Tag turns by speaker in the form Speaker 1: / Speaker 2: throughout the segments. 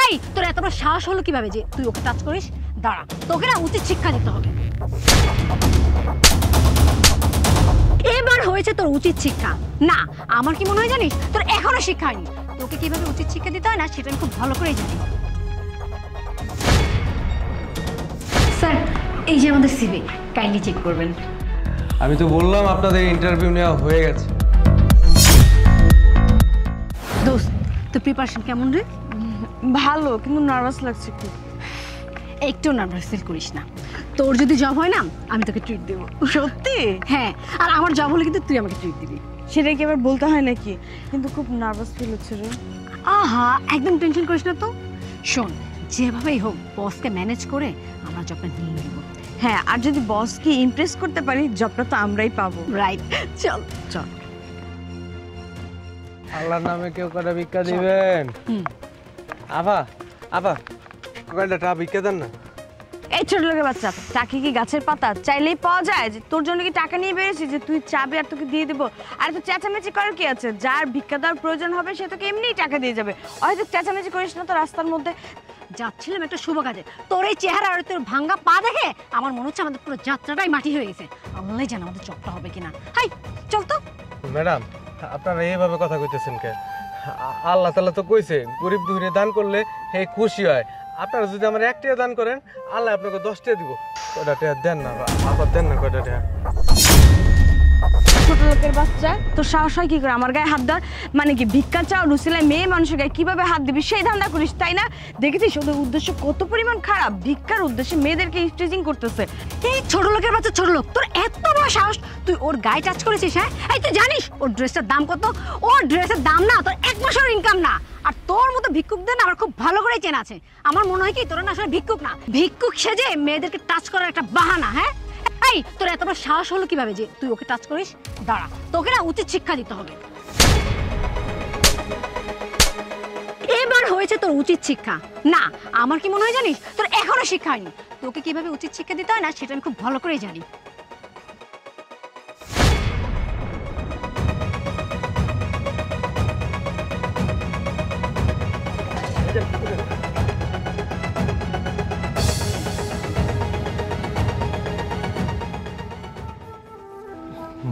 Speaker 1: এই তোর এত বড় সাহস হলো কিভাবে যে তুই ওকে টাচ করিস? দাঁড়া, তোকে না উচিত শিক্ষা দিতে হবে। এবার হয়েছে তোর উচিত শিক্ষা। না, আমার কি মনে হয় জানিস, তোর এখনো শিক্ষা হয়নি। তোকে কিভাবে উচিত শিক্ষা দিতে হয় না সেটা আমি খুব ভালো করেই জানি। স্যার, এই যে আমাদের সিভি, কাইন্ডলি চেক করবেন।
Speaker 2: আমি তো বললাম আপনাদের ইন্টারভিউ নেওয়া হয়ে গেছে।
Speaker 1: দোস্ত, তোর প্রিপারেশন কেমন রে?
Speaker 3: ভালো, কিন্তু নার্ভাস লাগছে খুব।
Speaker 1: একটু নার্ভাস ফিল করিস না। তোর যদি জব হয় না, আমি তোকে ট্রিট দেবো।
Speaker 3: সত্যি?
Speaker 1: হ্যাঁ, আর আমার জব হলে কিন্তু তুই আমাকে ট্রিট দিবি।
Speaker 3: সেটা কি আবার বলতে হয় নাকি? কিন্তু খুব নার্ভাস ফিল হচ্ছে রে।
Speaker 1: আহা, একদম টেনশন করিস না তো। শোন, যেভাবেই হোক বসকে ম্যানেজ করে আমরা জবটা নিয়ে নেব।
Speaker 3: হ্যাঁ, আর যদি বসকে ইমপ্রেস করতে পারি, জবটা তো আমরাই পাবো।
Speaker 1: রাইট, চল চল।
Speaker 2: আল্লাহর নামে কেউ কটা ভিক্ষা দিবেন? আভা আভা, কয়টা টা ভিক্ষা দেন না।
Speaker 3: এই ছোট লোকের বাচ্চা, চাকরি কি গাছের পাতা? চাইলেই পাওয়া যায়? যে তোর জন্য কি টাকা নিয়ে বেরিয়েছি যে তুই চাবি আর তোকে দিয়ে দেবো? আর তো চেঁচামেচি করার কি আছে? যার ভিক্ষা দেওয়ার প্রয়োজন হবে সে তোকে এমনিই টাকা দিয়ে যাবে। হয়তো চেঁচামেচি করিস না তো রাস্তার মধ্যে।
Speaker 1: যাচ্ছিলাম একটা শুভ কাজে, তোর এই চেহারা আর তোর ভাঙ্গা পা দেখে আমার মনে হচ্ছে আমাদের পুরো যাত্রাটাই মাটি হয়ে গেছে। আল্লাহ জানে আমাদের জবটা হবে কিনা। হাই, চল তো।
Speaker 2: ম্যাডাম, আপনারা এইভাবে কথা কইতেছেন কে? আল্লাহ তাআলা তো কইছে গরিব দুঃখীরে দান করলে হে খুশি হয়। আপনারা যদি আমার 1 টাকা দান করেন, আল্লাহ আপনাকে 10 টাকা দিব। কয়টা টাকা দেন না, আবার দেন না কয়টা টাকা।
Speaker 3: ছোট লোকের বাচ্চা, তোর সাহস হয় কি করে আমার গায়ে হাত দেওয়ার? মানে কি ভিক্ষা চাও? রুসিলায় মেয়ে মানুষের গায়ে কিভাবে হাত দিবি সেই ধান্দা করিস, তাই না? দেখেছিস ওদের উদ্দেশ্য কত পরিমাণ খারাপ? ভিক্ষার উদ্দেশ্যে মেয়েদেরকে স্টেজিং করতেছে।
Speaker 1: এই ছোট লোকের বাচ্চা, ছোট লোক, তোর এত বড় সাহস, তুই ওর গায়ে টাচ করেছিস? হ্যাঁ, এই তুই জানিস ওর ড্রেসের দাম কত? ওর ড্রেসের দাম না তোর 1 মাসের ইনকাম না। আর তোর মতো ভিক্ষুকদের না আমার খুব ভালো করে চেনা আছে। আমার মনে হয় কি তোরা না আসলে ভিক্ষুক না, ভিক্ষুক সেজে মেয়েদেরকে টাচ করার একটা বাহানা। হ্যাঁ, এই তোর এত বড় সাহস হলো কিভাবে যে তুই ওকে টাচ করিস? দাঁড়া, তোকে না উচিত শিক্ষা দিতে হবে। এবার হয়েছে তোর উচিত শিক্ষা। না, আমার কি মনে হয় জানিস, তোর এখনো শিক্ষা হয়নি। তোকে কিভাবে উচিত শিক্ষা দিতে হয় না সেটা আমি খুব ভালো করেই জানি।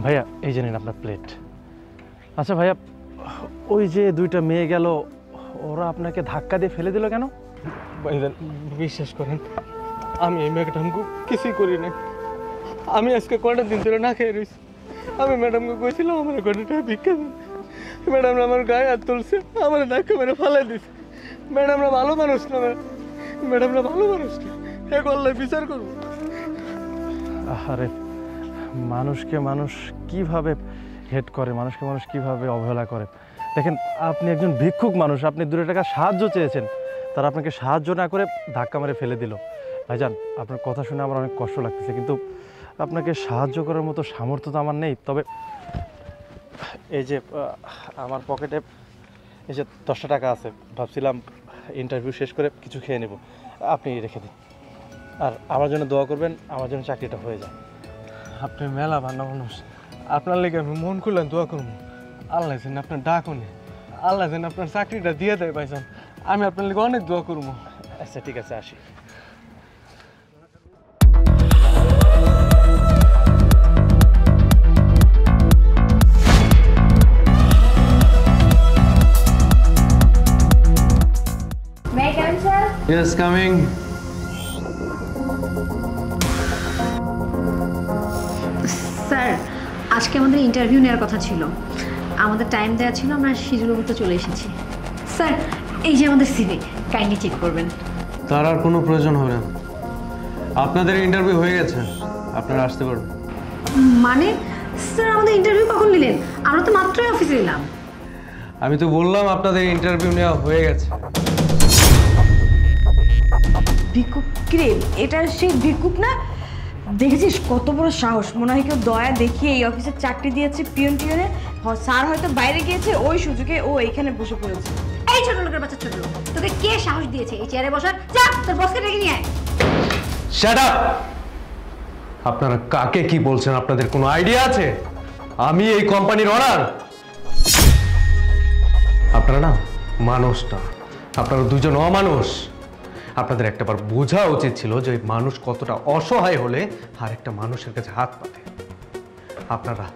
Speaker 4: ভাইয়া, এই জানেন আপনার প্লেট। আচ্ছা ভাইয়া, ওই যে 2টা মেয়ে গেল, ওরা আপনাকে ধাক্কা দিয়ে ফেলে দিল কেন?
Speaker 2: ভাইজান, বিশ্বাস করেন আমি এই ম্যাডামকে কিছুই করি না। আমি আজকে কয়টা দিন ধরে না খেয়ে রয়েছি। আমি ম্যাডামকে কইছিলাম আমার কয়টা টাকা ভিক্ষা দেন। ম্যাডাম আমার গায়ে হাত তুলছে, আমার ধাক্কা মেরে ফালাই দিছে। ম্যাডামরা ভালো মানুষ না, ম্যাডামরা ভালো মানুষ না। এ করলে বিচার করবো।
Speaker 4: আরে মানুষকে মানুষ কিভাবে হেট করে, মানুষকে মানুষ কিভাবে অবহেলা করে। দেখেন, আপনি একজন ভিক্ষুক মানুষ, আপনি 2 টাকা সাহায্য চেয়েছেন, তারা আপনাকে সাহায্য না করে ধাক্কা মেরে ফেলে দিল। ভাইজান, আপনার কথা শুনে আমার অনেক কষ্ট লাগতেছে, কিন্তু আপনাকে সাহায্য করার মতো সামর্থ্য তো আমার নেই। তবে এই যে আমার পকেটে এই যে 10 টাকা আছে, ভাবছিলাম ইন্টারভিউ শেষ করে কিছু খেয়ে নেব, আপনি রেখে দিন। আর আমার জন্য দোয়া করবেন, আমার জন্য চাকরিটা হয়ে যায়।
Speaker 2: আপনি মেলা ভালো মানুষ, আপনার লেগে আমি মন খুললাম দোয়া করবো। আল্লাহ যেন আপনার ডাক উনি, আল্লাহ যেন আপনার চাকরিটা দিয়ে দেয় ভাইজান। আমি আপনার লেগে অনেক দোয়া করবো।
Speaker 4: আচ্ছা ঠিক আছে, আসি।
Speaker 3: May I come, sir?
Speaker 2: Yes, coming.
Speaker 1: Sir, আজকে আমাদের ইন্টারভিউ নেওয়ার কথা ছিল, আমাদের টাইম দেওয়া ছিল, আমরা শিডিউল মতো চলে এসেছি। স্যার, এই যে আমাদের সিভি, কাইন্ডলি চেক করবেন।
Speaker 2: তার আর কোনো প্রয়োজন হবে না, আপনাদের ইন্টারভিউ হয়ে গেছে, আপনারা আসতে পারবেন।
Speaker 1: মানে স্যার, আমাদের ইন্টারভিউ কখন নিলেন? আমরা তো মাত্রই অফিসে এলাম।
Speaker 2: আমি তো বললাম আপনাদের ইন্টারভিউ নেওয়া হয়ে গেছে।
Speaker 3: ভিক্ষুক? কিরে, এটা সেই ভিক্ষুক না? দেখেছিস কত বড় সাহস? মনে হয় কেউ দয়া দেখিয়ে এই অফিসের চাকরি দিয়েছে পিয়নে। স্যার হয়তো বাইরে গিয়েছে, ওই সুযোগে ও এখানে বসে পড়েছে।
Speaker 1: এই ছোট লোকের বাচ্চা, ছোট লোক, তোকে কে সাহস দিয়েছে এই চেয়ারে বসার? যা তোর বসকে ডেকে নিয়ে আয়।
Speaker 2: Shut up! আপনারা কাকে কি বলছেন আপনাদের কোনো আইডিয়া আছে? আমি এই কোম্পানির ওনার। আপনারা না মানুষ না, আপনারা দুজন অমানুষ। আপনাদের একটাবার বোঝা উচিত ছিল যে মানুষ কতটা অসহায় হলে আর একটা মানুষের কাছে হাত পাতে। আপনারা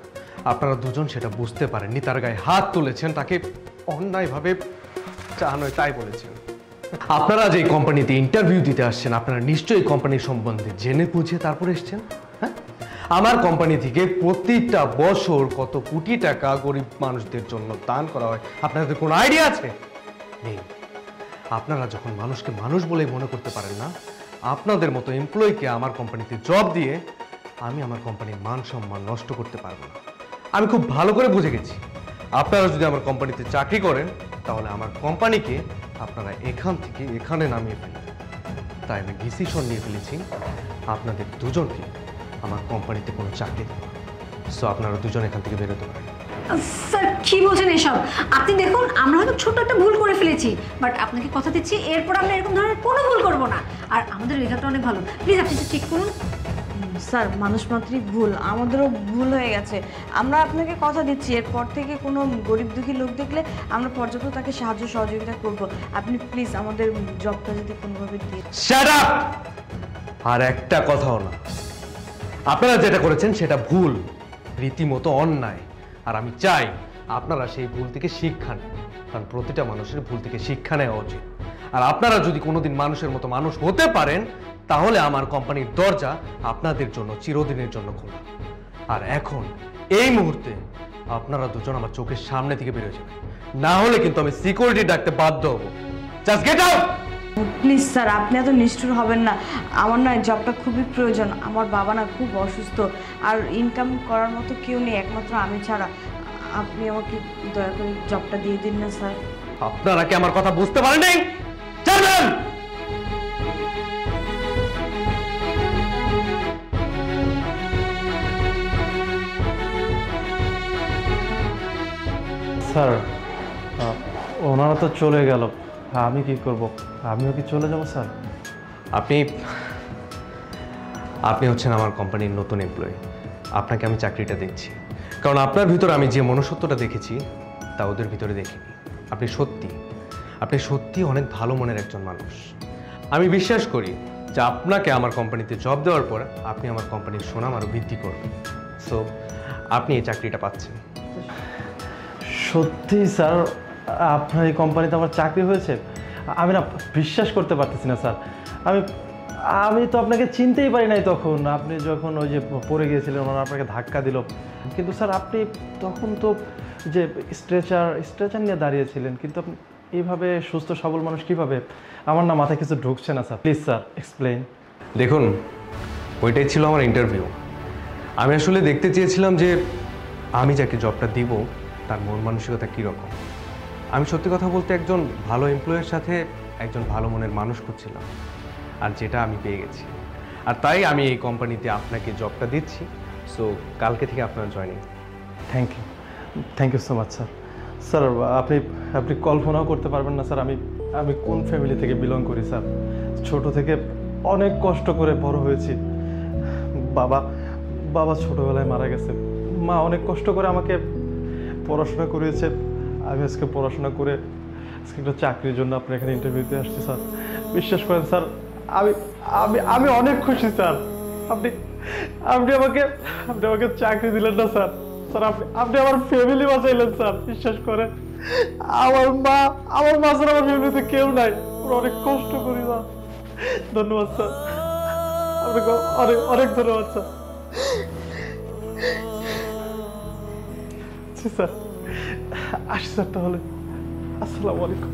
Speaker 2: আপনারা দুজন সেটা বুঝতে পারেননি, তার গায়ে হাত তুলেছেন, তাকে অন্যায়ভাবে যা নয় তাই বলেছেন। আপনারা যে কোম্পানিতে ইন্টারভিউ দিতে আসছেন, আপনারা নিশ্চয়ই কোম্পানির সম্বন্ধে জেনে বুঝে তারপর এসছেন। হ্যাঁ, আমার কোম্পানি থেকে প্রতিটা বছর কত কোটি টাকা গরিব মানুষদের জন্য দান করা হয় আপনাদের কোনো আইডিয়া আছে? নেই। আপনারা যখন মানুষকে মানুষ বলেই মনে করতে পারেন না, আপনাদের মতো এমপ্লয়িকে আমার কোম্পানিতে জব দিয়ে আমি আমার কোম্পানির মান সম্মান নষ্ট করতে পারবো না। আমি খুব ভালো করে বুঝে গেছি, আপনারা যদি আমার কোম্পানিতে চাকরি করেন তাহলে আমার কোম্পানিকে আপনারা এখান থেকে এখানে নামিয়ে ফেলেন। তাই আমি ডিসিশন নিয়ে ফেলেছি আপনাদের দুজনকে আমার কোম্পানিতে কোনো চাকরি দেবো। সো আপনারা দুজন এখান থেকে বেরোতে পারেন।
Speaker 1: স্যার কি বলছেন এসব? আপনি দেখুন, আমরা হয়তো ছোট্ট একটা ভুল করে ফেলেছি, বাট আপনাকে কথা দিচ্ছি এরপর আমরা এরকম ধরনের কোনো ভুল করবো না। আর আমাদের রেজাল্টটা অনেক ভালো, প্লিজ আপনি একটু চেক করুন।
Speaker 3: স্যার মানুষ মাত্রই ভুল, আমাদেরও ভুল হয়ে গেছে। আমরা আপনাকে কথা দিচ্ছি এরপর থেকে কোনো গরিব দুঃখী লোক দেখলে আমরা পর্যাপ্ত তাকে সাহায্য সহযোগিতা করব। আপনি প্লিজ আমাদের জবটা যদি কোনোভাবে দিয়ে।
Speaker 2: Shut up! আর একটা কথাও না। আপনারা যেটা করেছেন সেটা ভুল, রীতিমতো অন্যায়। আর আমি চাই আপনারা সেই ভুল থেকে শিক্ষা নেন, কারণ প্রতিটা মানুষের ভুল থেকে শিক্ষা নেওয়া উচিত। আর আপনারা যদি কোনোদিন মানুষের মতো মানুষ হতে পারেন তাহলে আমার কোম্পানির দরজা আপনাদের জন্য চিরদিনের জন্য খোলা। আর এখন এই মুহূর্তে আপনারা দুজন আমার চোখের সামনে থেকে বেরিয়ে যাবেন, না হলে কিন্তু আমি সিকিউরিটি ডাকতে বাধ্য হব। Just get out!
Speaker 3: Please sir, আপনি এত নিষ্ঠুর হবেন না। আমার না জবটা খুবই প্রয়োজন। আমার বাবা না খুব অসুস্থ, আর ইনকাম করার মতো কেউ নেই একমাত্র আমি ছাড়া। আপনি আমাকে দয়া করে জবটা দিয়ে দিন না স্যার।
Speaker 2: আপনারা কি আমার কথা বুঝতে পারেন? চলবেন।
Speaker 4: স্যার ওনারা তো চলে গেল, আমি কি করব? আমিও কি চলে যাব স্যার?
Speaker 2: আপনি হচ্ছেন আমার কোম্পানির নতুন এমপ্লয়ি। আপনাকে আমি চাকরিটা দিচ্ছি, কারণ আপনার ভিতরে আমি যে মনুষ্যত্বটা দেখেছি তা ওদের ভিতরে দেখিনি। আপনি সত্যি অনেক ভালো মনের একজন মানুষ। আমি বিশ্বাস করি যে আপনাকে আমার কোম্পানিতে জব দেওয়ার পর আপনি আমার কোম্পানির সুনাম আরও বৃদ্ধি করবেন। সো আপনি এই চাকরিটা পাচ্ছেন।
Speaker 4: সত্যি স্যার, আপনার এই কোম্পানিতে আমার চাকরি হয়েছে? আমি না বিশ্বাস করতে পারতেছি না স্যার। আমি তো আপনাকে চিনতেই পারি নাই তখন। আপনি যখন ওই যে পড়ে গিয়েছিলেন, ওনারা আপনাকে ধাক্কা দিল, কিন্তু স্যার আপনি তখন তো যে স্ট্রেচার নিয়ে দাঁড়িয়েছিলেন, কিন্তু আপনি এইভাবে সুস্থ সবল মানুষ কীভাবে? আমার না মাথায় কিছু ঢুকছে না স্যার। Please sir explain.
Speaker 2: দেখুন, ওইটাই ছিল আমার ইন্টারভিউ। আমি আসলে দেখতে চেয়েছিলাম যে আমি যাকে জবটা দিব তার মন মানসিকতা কীরকম। আমি সত্যি কথা বলতে একজন ভালো এমপ্লয়ের সাথে একজন ভালো মনের মানুষ খুঁজছিলাম, আর যেটা আমি পেয়ে গেছি। আর তাই আমি এই কোম্পানিতে আপনাকে জবটা দিচ্ছি। সো কালকে থেকে আপনার joining.
Speaker 4: Thank you so much sir. Sir আপনি কল্পনাও করতে পারবেন না স্যার আমি কোন ফ্যামিলি থেকে বিলং করি স্যার। ছোট থেকে অনেক কষ্ট করে বড় হয়েছি। বাবা ছোটবেলায় মারা গেছে, মা অনেক কষ্ট করে আমাকে পড়াশোনা করিয়েছে। আমি আজকে পড়াশোনা করে আজকে একটা চাকরির জন্য আপনার এখানে ইন্টারভিউতে আসছি স্যার। বিশ্বাস করেন স্যার, আমি অনেক খুশি স্যার। আপনি আমাকে চাকরি দিলেন না স্যার। স্যার আপনি আমার ফ্যামিলি বাঁচাইলেন স্যার। বিশ্বাস করেন, আমার মা স্যার আমার ফ্যামিলিতে কেউ নাই, ওরা অনেক কষ্ট করি স্যার। ধন্যবাদ স্যার, আপনাকে অনেক ধন্যবাদ স্যার। স্যার আসি স্যার, তাহলে আসসালামু আলাইকুম।